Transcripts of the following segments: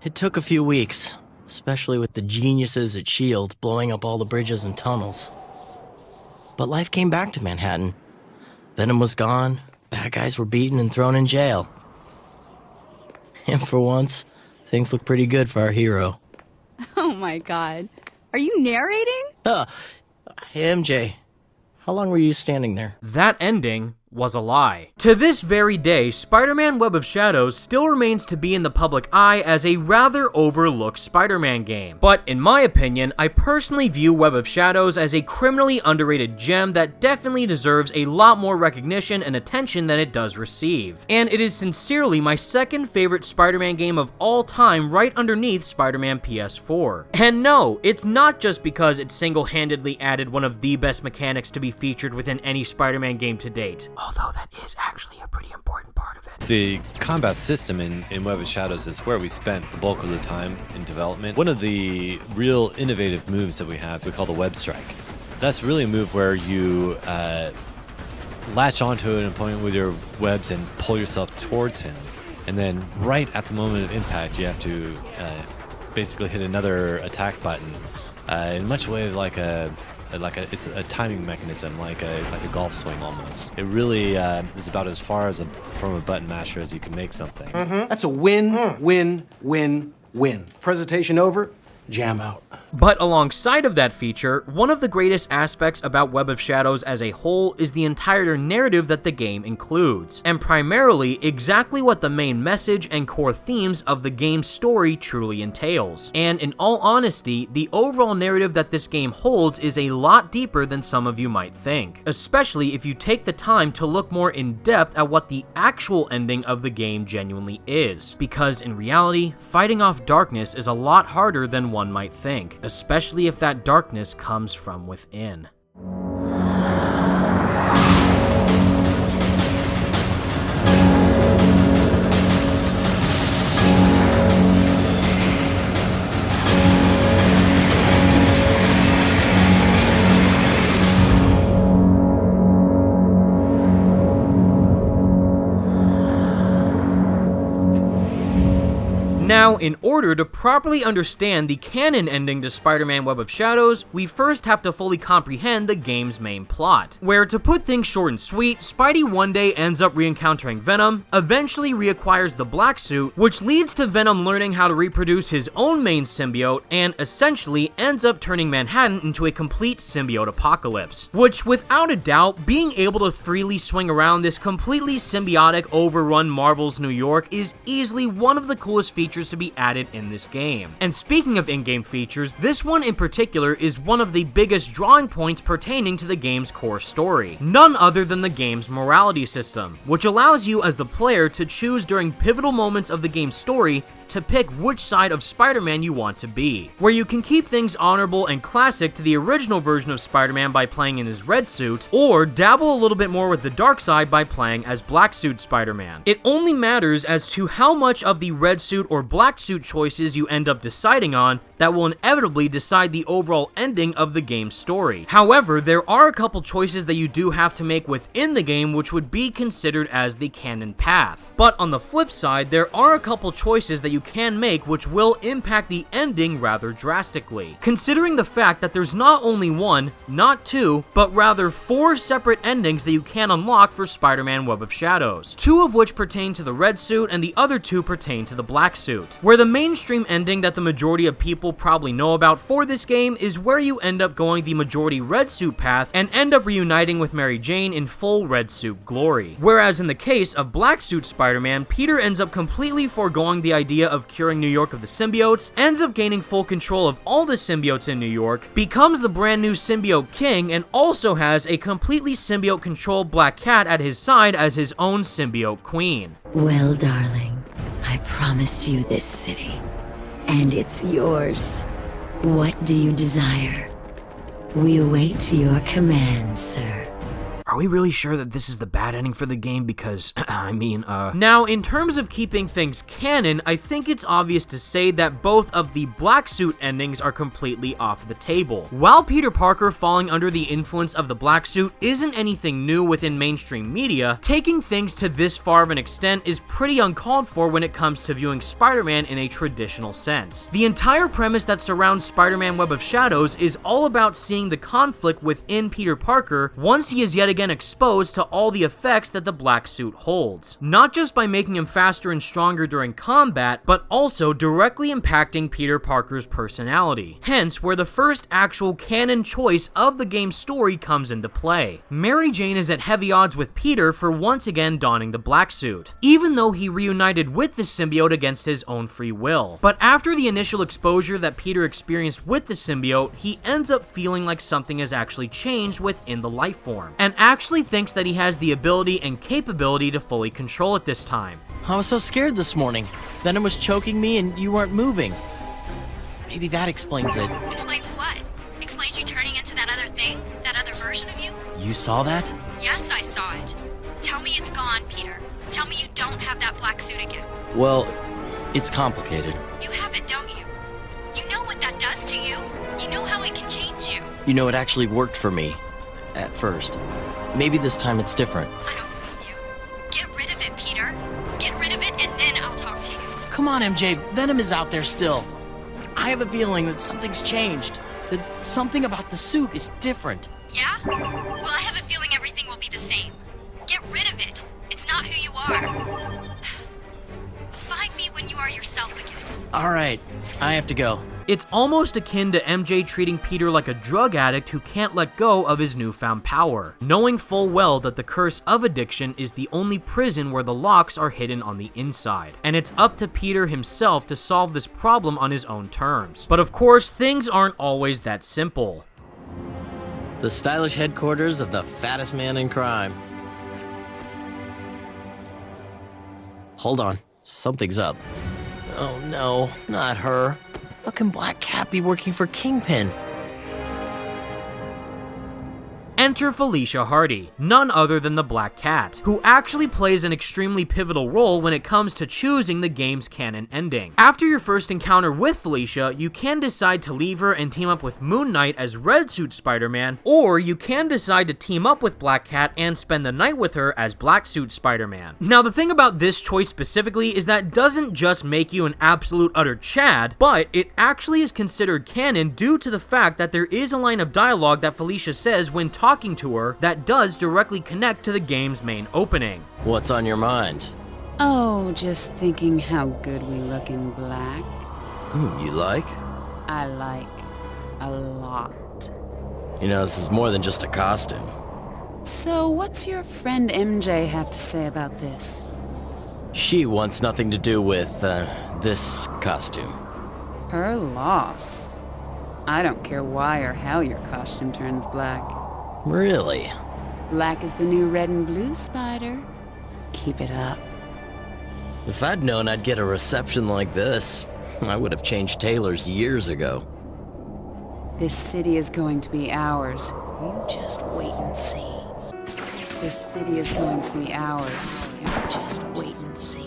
It took a few weeks, especially with the geniuses at S.H.I.E.L.D. blowing up all the bridges and tunnels. But life came back to Manhattan. Venom was gone, bad guys were beaten and thrown in jail. And for once, things look pretty good for our hero. Oh my god. Are you narrating? Hey MJ, how long were you standing there? That ending was a lie. To this very day, Spider-Man Web of Shadows still remains to be in the public eye as a rather overlooked Spider-Man game. But in my opinion, I personally view Web of Shadows as a criminally underrated gem that definitely deserves a lot more recognition and attention than it does receive. And it is sincerely my second favorite Spider-Man game of all time, right underneath Spider-Man PS4. And no, it's not just because it single-handedly added one of the best mechanics to be featured within any Spider-Man game to date. Although that is actually a pretty important part of it. The combat system in Web of Shadows is where we spent the bulk of the time in development. One of the real innovative moves that we have, we call the web strike. That's really a move where you latch onto an opponent with your webs and pull yourself towards him. And then right at the moment of impact, you have to basically hit another attack button in much way it's a timing mechanism, like a golf swing almost. It really is about as far as from a button masher as you can make something. That's a win, win, win, win. Presentation over, jam out. But alongside of that feature, one of the greatest aspects about Web of Shadows as a whole is the entire narrative that the game includes, and primarily exactly what the main message and core themes of the game's story truly entails. And in all honesty, the overall narrative that this game holds is a lot deeper than some of you might think, especially if you take the time to look more in depth at what the actual ending of the game genuinely is, because in reality, fighting off darkness is a lot harder than one might think, especially if that darkness comes from within. Now, in order to properly understand the canon ending to Spider-Man Web of Shadows, we first have to fully comprehend the game's main plot, where, to put things short and sweet, Spidey one day ends up re-encountering Venom, eventually reacquires the black suit, which leads to Venom learning how to reproduce his own main symbiote, and essentially ends up turning Manhattan into a complete symbiote apocalypse, which without a doubt, being able to freely swing around this completely symbiotic overrun Marvel's New York is easily one of the coolest features to be added in this game. And speaking of in-game features, this one in particular is one of the biggest drawing points pertaining to the game's core story, none other than the game's morality system, which allows you as the player to choose during pivotal moments of the game's story to pick which side of Spider-Man you want to be, where you can keep things honorable and classic to the original version of Spider-Man by playing in his red suit, or dabble a little bit more with the dark side by playing as black suit Spider-Man. It only matters as to how much of the red suit or black suit choices you end up deciding on that will inevitably decide the overall ending of the game's story. However, there are a couple choices that you do have to make within the game which would be considered as the canon path. But on the flip side, there are a couple choices that you can make which will impact the ending rather drastically. Considering the fact that there's not only one, not two, but rather 4 separate endings that you can unlock for Spider-Man Web of Shadows, 2 of which pertain to the red suit and the other 2 pertain to the black suit, where the mainstream ending that the majority of people probably know about for this game is where you end up going the majority red suit path and end up reuniting with Mary Jane in full red suit glory. Whereas in the case of black suit Spider-Man, Peter ends up completely foregoing the idea of curing New York of the symbiotes, ends up gaining full control of all the symbiotes in New York, becomes the brand new symbiote king, and also has a completely symbiote controlled Black Cat at his side as his own symbiote queen. Well, darling, I promised you this city, and it's yours. What do you desire? We await your commands, sir. Are we really sure that this is the bad ending for the game? Because, Now, in terms of keeping things canon, I think it's obvious to say that both of the black suit endings are completely off the table. While Peter Parker falling under the influence of the black suit isn't anything new within mainstream media, taking things to this far of an extent is pretty uncalled for when it comes to viewing Spider-Man in a traditional sense. The entire premise that surrounds Spider-Man Web of Shadows is all about seeing the conflict within Peter Parker once he is yet again exposed to all the effects that the black suit holds. Not just by making him faster and stronger during combat, but also directly impacting Peter Parker's personality. Hence, where the first actual canon choice of the game's story comes into play. Mary Jane is at heavy odds with Peter for once again donning the black suit, even though he reunited with the symbiote against his own free will. But after the initial exposure that Peter experienced with the symbiote, he ends up feeling like something has actually changed within the life form, and actually thinks that he has the ability and capability to fully control it this time. I was so scared this morning. Venom was choking me and you weren't moving. Maybe that explains it. Explains what? Explains you turning into that other thing? That other version of you? You saw that? Yes, I saw it. Tell me it's gone, Peter. Tell me you don't have that black suit again. Well, it's complicated. You have it, don't you? You know what that does to you. You know how it can change you. You know, it actually worked for me. At first. Maybe this time it's different. I don't believe you. Get rid of it, Peter. Get rid of it and then I'll talk to you. Come on, MJ. Venom is out there still. I have a feeling that something's changed. That something about the suit is different. Yeah? Well, I have a feeling everything will be the same. Get rid of it. It's not who you are. Find me when you are yourself again. All right. I have to go. It's almost akin to MJ treating Peter like a drug addict who can't let go of his newfound power, knowing full well that the curse of addiction is the only prison where the locks are hidden on the inside, and it's up to Peter himself to solve this problem on his own terms. But of course, things aren't always that simple. The stylish headquarters of the fattest man in crime. Hold on. Something's up. Oh no, not her. How can Black Cat be working for Kingpin? Enter Felicia Hardy, none other than the Black Cat, who actually plays an extremely pivotal role when it comes to choosing the game's canon ending. After your first encounter with Felicia, you can decide to leave her and team up with Moon Knight as Red Suit Spider-Man, or you can decide to team up with Black Cat and spend the night with her as Black Suit Spider-Man. Now, the thing about this choice specifically is that it doesn't just make you an absolute utter Chad, but it actually is considered canon due to the fact that there is a line of dialogue that Felicia says when talking to her that does directly connect to the game's main opening. What's on your mind? Oh, just thinking how good we look in black. You like? I like a lot. You know, this is more than just a costume. So what's your friend MJ have to say about this? She wants nothing to do with, this costume. Her loss. I don't care why or how your costume turns black. Really? Black is the new red and blue, Spider. Keep it up. If I'd known I'd get a reception like this, I would have changed tailors years ago. This city is going to be ours. You just wait and see. This city is going to be ours. You just wait and see.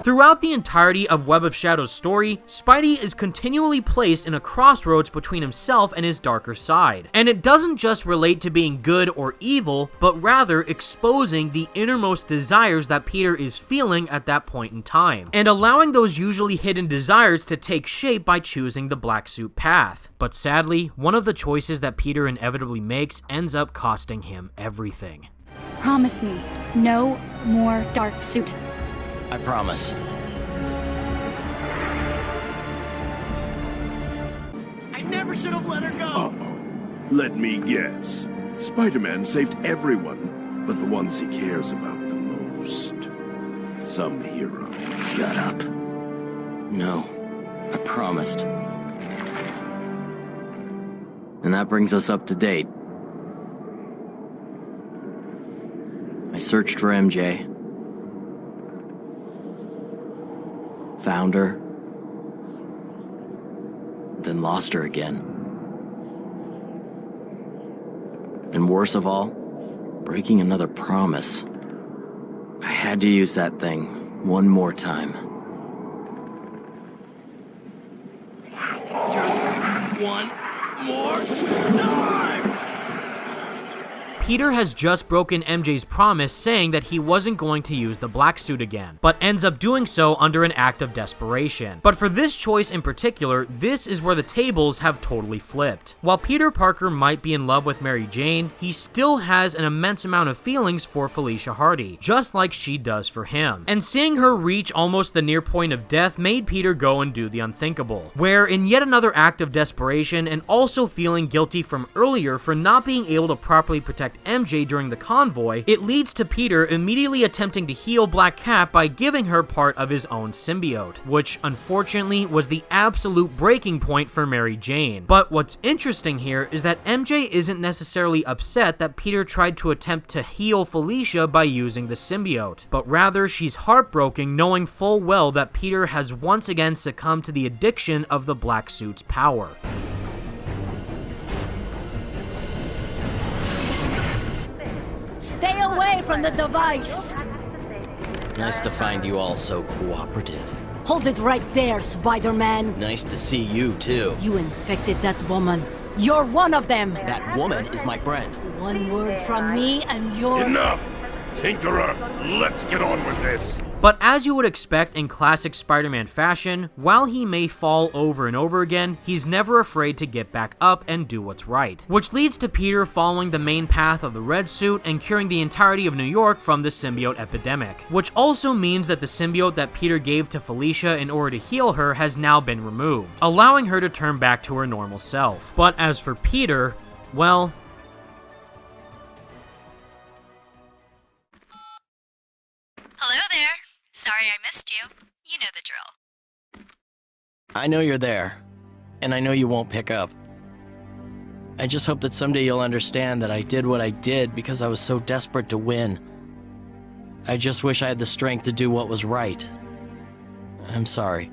Throughout the entirety of Web of Shadows' story, Spidey is continually placed in a crossroads between himself and his darker side. And it doesn't just relate to being good or evil, but rather exposing the innermost desires that Peter is feeling at that point in time, and allowing those usually hidden desires to take shape by choosing the black suit path. But sadly, one of the choices that Peter inevitably makes ends up costing him everything. Promise me, no more dark suit. I promise. I never should have let her go! Uh-oh. Let me guess. Spider-Man saved everyone, but the ones he cares about the most. Some hero. Shut up. No, I promised. And that brings us up to date. I searched for MJ. Found her. Then lost her again. And worse of all, breaking another promise. I had to use that thing one more time. Just one more time! Peter has just broken MJ's promise saying that he wasn't going to use the black suit again, but ends up doing so under an act of desperation. But for this choice in particular, this is where the tables have totally flipped. While Peter Parker might be in love with Mary Jane, he still has an immense amount of feelings for Felicia Hardy, just like she does for him. And seeing her reach almost the near point of death made Peter go and do the unthinkable, where in yet another act of desperation and also feeling guilty from earlier for not being able to properly protect MJ during the convoy, it leads to Peter immediately attempting to heal Black Cat by giving her part of his own symbiote, which unfortunately was the absolute breaking point for Mary Jane. But what's interesting here is that MJ isn't necessarily upset that Peter tried to attempt to heal Felicia by using the symbiote, but rather she's heartbroken knowing full well that Peter has once again succumbed to the addiction of the black suit's power. Stay away from the device! Nice to find you all so cooperative. Hold it right there, Spider-Man! Nice to see you, too. You infected that woman. You're one of them! That woman is my friend. One word from me and you're... Enough! Tinkerer, let's get on with this. But as you would expect in classic Spider-Man fashion, while he may fall over and over again, he's never afraid to get back up and do what's right. Which leads to Peter following the main path of the red suit and curing the entirety of New York from the symbiote epidemic. Which also means that the symbiote that Peter gave to Felicia in order to heal her has now been removed, allowing her to turn back to her normal self. But as for Peter, well... Hello there. Sorry I missed you. You know the drill. I know you're there, and I know you won't pick up. I just hope that someday you'll understand that I did what I did because I was so desperate to win. I just wish I had the strength to do what was right. I'm sorry.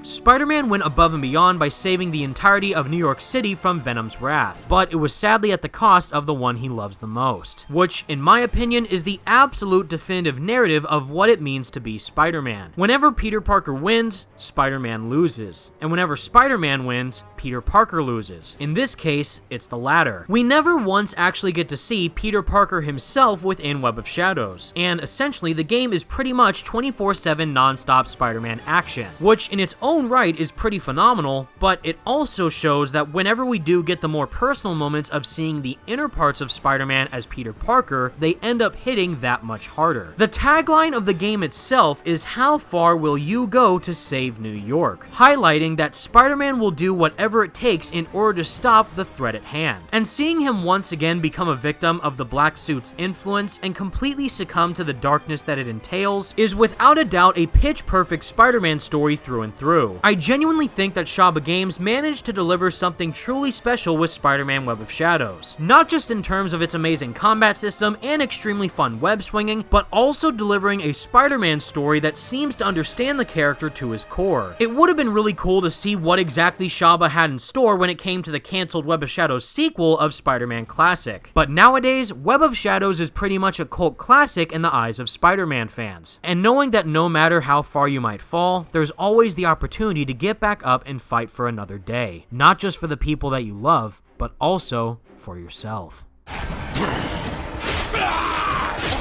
Spider-Man went above and beyond by saving the entirety of New York City from Venom's wrath, but it was sadly at the cost of the one he loves the most, which, in my opinion, is the absolute definitive narrative of what it means to be Spider-Man. Whenever Peter Parker wins, Spider-Man loses, and whenever Spider-Man wins, Peter Parker loses. In this case, it's the latter. We never once actually get to see Peter Parker himself within Web of Shadows, and essentially the game is pretty much 24/7 non-stop Spider-Man action, which in its own right is pretty phenomenal, but it also shows that whenever we do get the more personal moments of seeing the inner parts of Spider-Man as Peter Parker, they end up hitting that much harder. The tagline of the game itself is "How far will you go to save New York?" highlighting that Spider-Man will do whatever it takes in order to stop the threat at hand. And seeing him once again become a victim of the black suit's influence and completely succumb to the darkness that it entails is without a doubt a pitch-perfect Spider-Man story through and through. I genuinely think that Shaba Games managed to deliver something truly special with Spider-Man Web of Shadows, not just in terms of its amazing combat system and extremely fun web swinging, but also delivering a Spider-Man story that seems to understand the character to his core. It would have been really cool to see what exactly Shaba had in store when it came to the cancelled Web of Shadows sequel of Spider-Man Classic, but nowadays, Web of Shadows is pretty much a cult classic in the eyes of Spider-Man fans, and knowing that no matter how far you might fall, there's always the opportunity to get back up and fight for another day. Not just for the people that you love, but also for yourself.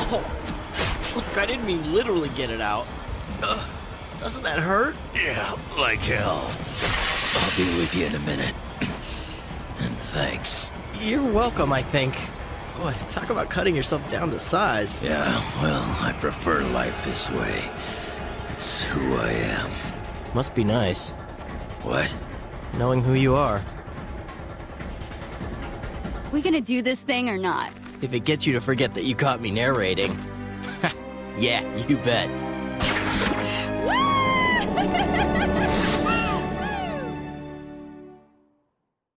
Oh, look, I didn't mean literally get it out. Doesn't that hurt? Yeah, like hell. I'll be with you in a minute. And thanks. You're welcome, I think. Boy, talk about cutting yourself down to size. Yeah, well, I prefer life this way. It's who I am. Must be nice. What? Knowing who you are. We gonna do this thing or not? If it gets you to forget that you caught me narrating. Yeah, you bet.